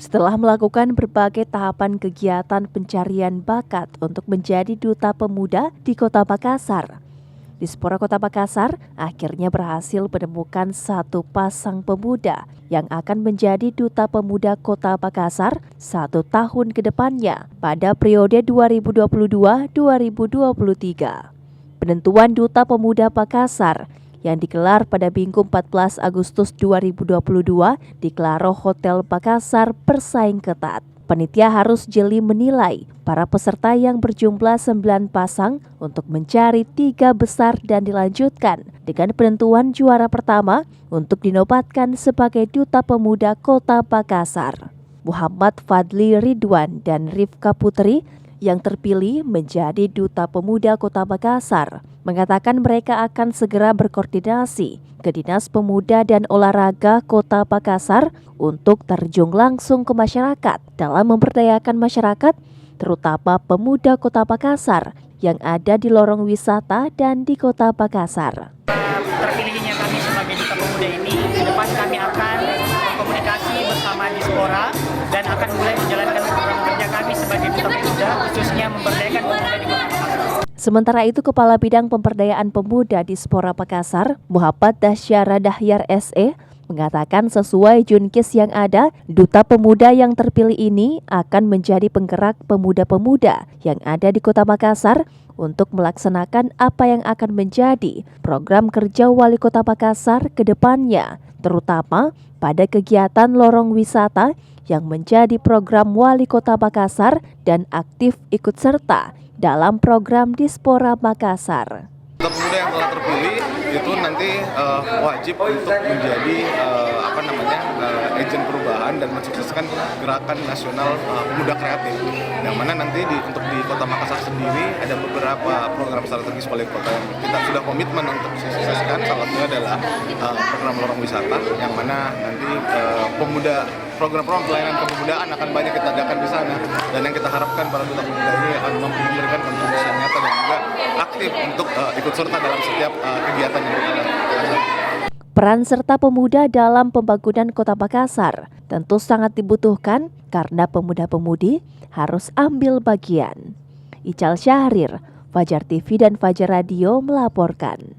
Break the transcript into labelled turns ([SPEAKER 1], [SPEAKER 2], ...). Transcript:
[SPEAKER 1] Setelah melakukan berbagai tahapan kegiatan pencarian bakat untuk menjadi duta pemuda di Kota Makassar, Dispora Kota Makassar akhirnya berhasil menemukan satu pasang pemuda yang akan menjadi duta pemuda Kota Makassar 1 tahun ke depannya pada periode 2022-2023. Penentuan Duta Pemuda Makassar yang digelar pada Minggu 14 Agustus 2022 di Claro Hotel Makassar bersaing ketat. Panitia harus jeli menilai para peserta yang berjumlah 9 pasang untuk mencari 3 besar dan dilanjutkan dengan penentuan juara pertama untuk dinobatkan sebagai Duta Pemuda Kota Makassar. Muhammad Fadli Ridwan dan Rifka Putri yang terpilih menjadi Duta Pemuda Kota Makassar mengatakan mereka akan segera berkoordinasi ke Dinas Pemuda dan Olahraga Kota Makassar untuk terjun langsung ke masyarakat dalam memberdayakan masyarakat, terutama pemuda Kota Makassar yang ada di lorong wisata dan di Kota Makassar.
[SPEAKER 2] Terpilihnya kami sebagai Duta Pemuda ini, ke depan kami akan berkomunikasi bersama Dispora dan akan mulai menjalankan program kerja kami sebagai Duta Pemuda, khususnya memberdayakan pemuda di Kota Makassar.
[SPEAKER 1] Sementara itu, Kepala Bidang Pemberdayaan Pemuda Dispora Makassar, Muhammad Dasyara Dahyar SE, mengatakan sesuai Junkis yang ada, Duta Pemuda yang terpilih ini akan menjadi penggerak pemuda-pemuda yang ada di Kota Makassar untuk melaksanakan apa yang akan menjadi program kerja Wali Kota Makassar ke depannya, terutama pada kegiatan lorong wisata yang menjadi program Wali Kota Makassar dan aktif ikut serta dalam program Dispora Makassar.
[SPEAKER 3] Duta Pemuda yang telah terpilih itu nanti wajib untuk menjadi agen perubahan dan mensukseskan gerakan nasional pemuda kreatif. Yang mana nanti untuk di Kota Makassar sendiri ada beberapa program strategis wali kota yang kita sudah komitmen untuk sukseskan. Salah satunya adalah program lorong wisata, yang mana nanti program-program pelayanan kepemudaan akan banyak kita adakan di sana, dan yang kita harapkan para duta pemuda ini akan memberikan kontribusi nyata dan juga aktif untuk ikut serta dalam setiap kegiatan yang kita lakukan.
[SPEAKER 1] Peran serta pemuda dalam pembangunan Kota Makassar tentu sangat dibutuhkan karena pemuda-pemudi harus ambil bagian. Ical Syahrir, Fajar TV dan Fajar Radio melaporkan.